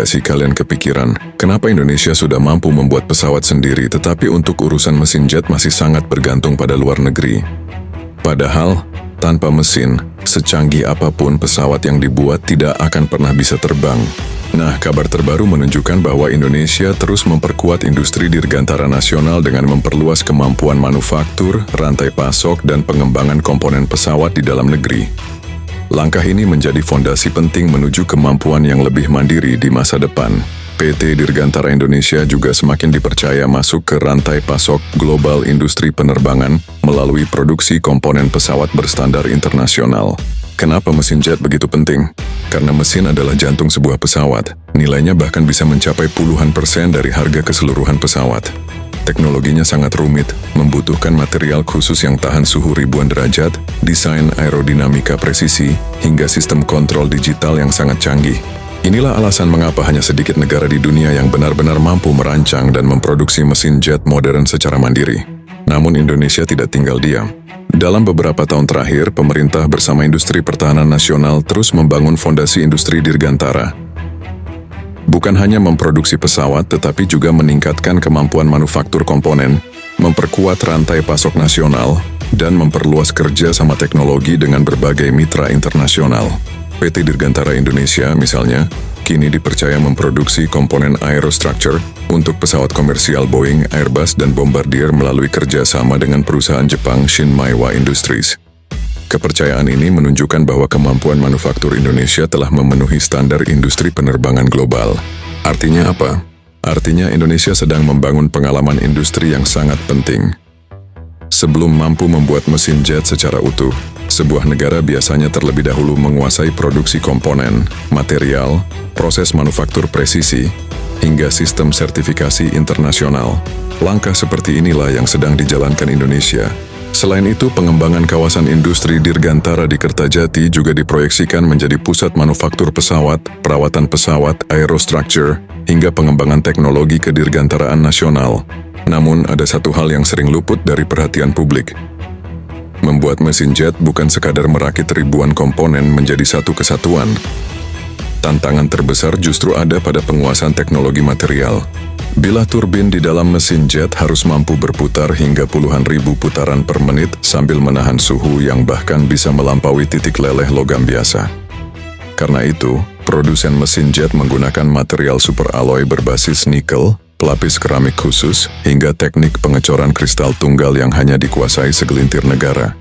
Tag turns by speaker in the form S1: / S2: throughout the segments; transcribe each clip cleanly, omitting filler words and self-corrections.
S1: nggak sih kalian kepikiran, kenapa Indonesia sudah mampu membuat pesawat sendiri tetapi untuk urusan mesin jet masih sangat bergantung pada luar negeri? Padahal, tanpa mesin, secanggih apapun pesawat yang dibuat tidak akan pernah bisa terbang. Nah, kabar terbaru menunjukkan bahwa Indonesia terus memperkuat industri dirgantara nasional dengan memperluas kemampuan manufaktur, rantai pasok, dan pengembangan komponen pesawat di dalam negeri. Langkah ini menjadi fondasi penting menuju kemampuan yang lebih mandiri di masa depan. PT Dirgantara Indonesia juga semakin dipercaya masuk ke rantai pasok global industri penerbangan melalui produksi komponen pesawat berstandar internasional. Kenapa mesin jet begitu penting? Karena mesin adalah jantung sebuah pesawat. Nilainya bahkan bisa mencapai puluhan persen dari harga keseluruhan pesawat. Teknologinya sangat rumit, membutuhkan material khusus yang tahan suhu ribuan derajat, desain aerodinamika presisi, hingga sistem kontrol digital yang sangat canggih. Inilah alasan mengapa hanya sedikit negara di dunia yang benar-benar mampu merancang dan memproduksi mesin jet modern secara mandiri. Namun Indonesia tidak tinggal diam. Dalam beberapa tahun terakhir, pemerintah bersama industri pertahanan nasional terus membangun fondasi industri dirgantara. Bukan hanya memproduksi pesawat, tetapi juga meningkatkan kemampuan manufaktur komponen, memperkuat rantai pasok nasional, dan memperluas kerja sama teknologi dengan berbagai mitra internasional. PT Dirgantara Indonesia, misalnya, kini dipercaya memproduksi komponen aerostructure untuk pesawat komersial Boeing, Airbus, dan Bombardier melalui kerjasama dengan perusahaan Jepang Shinmeiwa Industries. Kepercayaan ini menunjukkan bahwa kemampuan manufaktur Indonesia telah memenuhi standar industri penerbangan global. Artinya apa? Artinya Indonesia sedang membangun pengalaman industri yang sangat penting. Sebelum mampu membuat mesin jet secara utuh, sebuah negara biasanya terlebih dahulu menguasai produksi komponen, material, proses manufaktur presisi, hingga sistem sertifikasi internasional. Langkah seperti inilah yang sedang dijalankan Indonesia. Selain itu, pengembangan kawasan industri dirgantara di Kertajati juga diproyeksikan menjadi pusat manufaktur pesawat, perawatan pesawat, aerostructure, hingga pengembangan teknologi kedirgantaraan nasional. Namun, ada satu hal yang sering luput dari perhatian publik. Membuat mesin jet bukan sekadar merakit ribuan komponen menjadi satu kesatuan. Tantangan terbesar justru ada pada penguasaan teknologi material. Bila turbin di dalam mesin jet harus mampu berputar hingga puluhan ribu putaran per menit sambil menahan suhu yang bahkan bisa melampaui titik leleh logam biasa. Karena itu, produsen mesin jet menggunakan material superalloy berbasis nikel, pelapis keramik khusus, hingga teknik pengecoran kristal tunggal yang hanya dikuasai segelintir negara.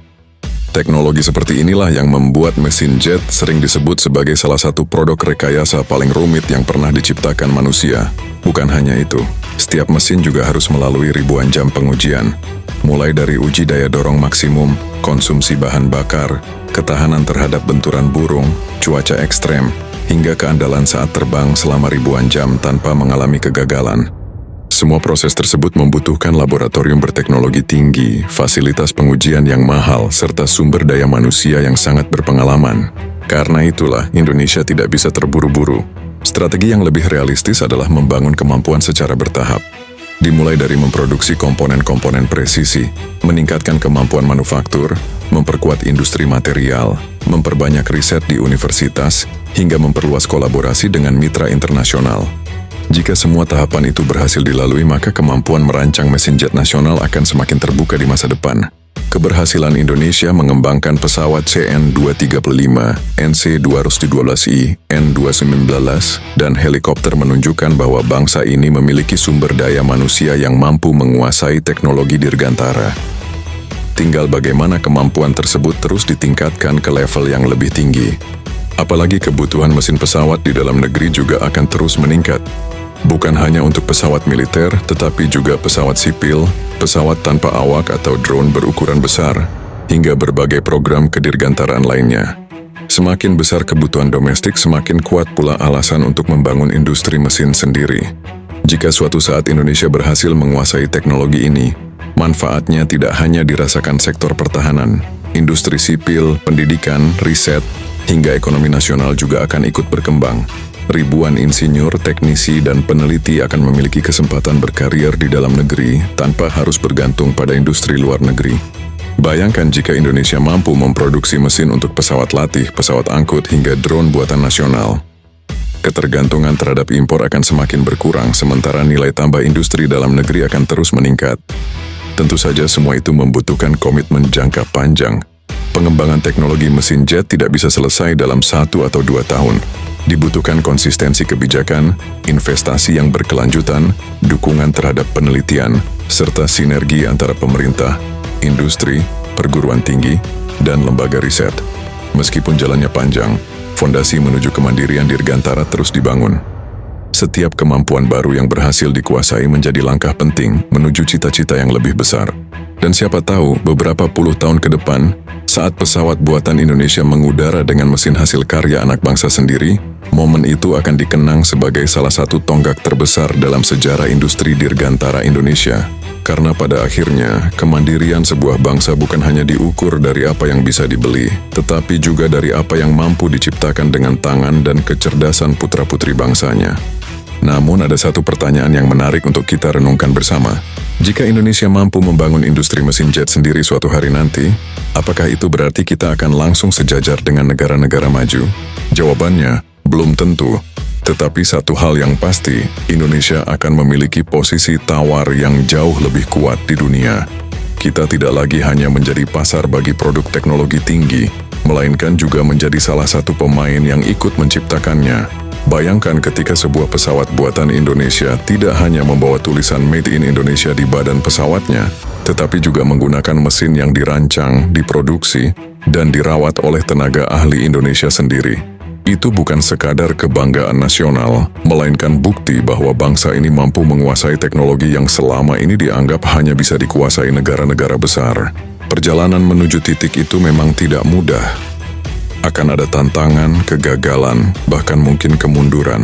S1: Teknologi seperti inilah yang membuat mesin jet sering disebut sebagai salah satu produk rekayasa paling rumit yang pernah diciptakan manusia. Bukan hanya itu, setiap mesin juga harus melalui ribuan jam pengujian. Mulai dari uji daya dorong maksimum, konsumsi bahan bakar, ketahanan terhadap benturan burung, cuaca ekstrem, hingga keandalan saat terbang selama ribuan jam tanpa mengalami kegagalan. Semua proses tersebut membutuhkan laboratorium berteknologi tinggi, fasilitas pengujian yang mahal, serta sumber daya manusia yang sangat berpengalaman. Karena itulah, Indonesia tidak bisa terburu-buru. Strategi yang lebih realistis adalah membangun kemampuan secara bertahap. Dimulai dari memproduksi komponen-komponen presisi, meningkatkan kemampuan manufaktur, memperkuat industri material, memperbanyak riset di universitas, hingga memperluas kolaborasi dengan mitra internasional. Jika semua tahapan itu berhasil dilalui, maka kemampuan merancang mesin jet nasional akan semakin terbuka di masa depan. Keberhasilan Indonesia mengembangkan pesawat CN-235, NC-212I, N-219, dan helikopter menunjukkan bahwa bangsa ini memiliki sumber daya manusia yang mampu menguasai teknologi dirgantara. Tinggal bagaimana kemampuan tersebut terus ditingkatkan ke level yang lebih tinggi. Apalagi kebutuhan mesin pesawat di dalam negeri juga akan terus meningkat. Bukan hanya untuk pesawat militer, tetapi juga pesawat sipil, pesawat tanpa awak atau drone berukuran besar, hingga berbagai program kedirgantaraan lainnya. Semakin besar kebutuhan domestik, semakin kuat pula alasan untuk membangun industri mesin sendiri. Jika suatu saat Indonesia berhasil menguasai teknologi ini, manfaatnya tidak hanya dirasakan sektor pertahanan, industri sipil, pendidikan, riset, hingga ekonomi nasional juga akan ikut berkembang. Ribuan insinyur, teknisi, dan peneliti akan memiliki kesempatan berkarir di dalam negeri tanpa harus bergantung pada industri luar negeri. Bayangkan jika Indonesia mampu memproduksi mesin untuk pesawat latih, pesawat angkut, hingga drone buatan nasional. ketergantungan terhadap impor akan semakin berkurang sementara nilai tambah industri dalam negeri akan terus meningkat. Tentu saja semua itu membutuhkan komitmen jangka panjang. Pengembangan teknologi mesin jet tidak bisa selesai dalam 1 atau 2 tahun. Dibutuhkan konsistensi kebijakan, investasi yang berkelanjutan, dukungan terhadap penelitian, serta sinergi antara pemerintah, industri, perguruan tinggi, dan lembaga riset. Meskipun jalannya panjang, fondasi menuju kemandirian Dirgantara terus dibangun. Setiap kemampuan baru yang berhasil dikuasai menjadi langkah penting menuju cita-cita yang lebih besar. Dan siapa tahu beberapa puluh tahun ke depan, saat pesawat buatan Indonesia mengudara dengan mesin hasil karya anak bangsa sendiri, momen itu akan dikenang sebagai salah satu tonggak terbesar dalam sejarah industri Dirgantara Indonesia. Karena pada akhirnya, kemandirian sebuah bangsa bukan hanya diukur dari apa yang bisa dibeli, tetapi juga dari apa yang mampu diciptakan dengan tangan dan kecerdasan putra-putri bangsanya. Namun ada satu pertanyaan yang menarik untuk kita renungkan bersama. Jika Indonesia mampu membangun industri mesin jet sendiri suatu hari nanti, apakah itu berarti kita akan langsung sejajar dengan negara-negara maju? Jawabannya, belum tentu. Tetapi satu hal yang pasti, Indonesia akan memiliki posisi tawar yang jauh lebih kuat di dunia. Kita tidak lagi hanya menjadi pasar bagi produk teknologi tinggi, melainkan juga menjadi salah satu pemain yang ikut menciptakannya. Bayangkan ketika sebuah pesawat buatan Indonesia tidak hanya membawa tulisan Made in Indonesia di badan pesawatnya, tetapi juga menggunakan mesin yang dirancang, diproduksi, dan dirawat oleh tenaga ahli Indonesia sendiri. Itu bukan sekadar kebanggaan nasional, melainkan bukti bahwa bangsa ini mampu menguasai teknologi yang selama ini dianggap hanya bisa dikuasai negara-negara besar. Perjalanan menuju titik itu memang tidak mudah. Akan ada tantangan, kegagalan, bahkan mungkin kemunduran.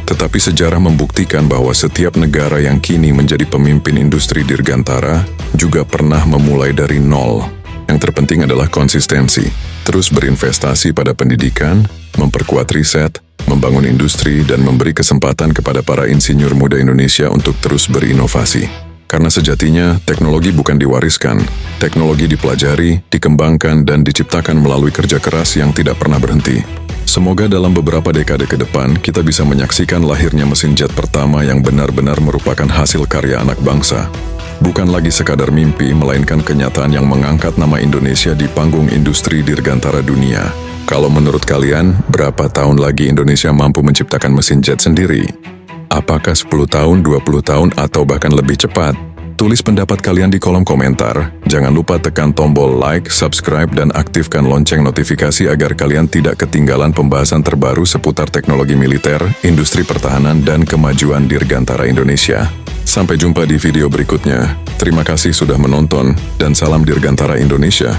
S1: Tetapi sejarah membuktikan bahwa setiap negara yang kini menjadi pemimpin industri Dirgantara juga pernah memulai dari nol. Yang terpenting adalah konsistensi, terus berinvestasi pada pendidikan, memperkuat riset, membangun industri, dan memberi kesempatan kepada para insinyur muda Indonesia untuk terus berinovasi. Karena sejatinya, teknologi bukan diwariskan. Teknologi dipelajari, dikembangkan, dan diciptakan melalui kerja keras yang tidak pernah berhenti. Semoga dalam beberapa dekade ke depan, kita bisa menyaksikan lahirnya mesin jet pertama yang benar-benar merupakan hasil karya anak bangsa. Bukan lagi sekadar mimpi, melainkan kenyataan yang mengangkat nama Indonesia di panggung industri Dirgantara dunia. Kalau menurut kalian, berapa tahun lagi Indonesia mampu menciptakan mesin jet sendiri? Apakah 10 tahun, 20 tahun, atau bahkan lebih cepat? Tulis pendapat kalian di kolom komentar. Jangan lupa tekan tombol like, subscribe, dan aktifkan lonceng notifikasi agar kalian tidak ketinggalan pembahasan terbaru seputar teknologi militer, industri pertahanan, dan kemajuan Dirgantara Indonesia. Sampai jumpa di video berikutnya. Terima kasih sudah menonton, dan salam Dirgantara Indonesia.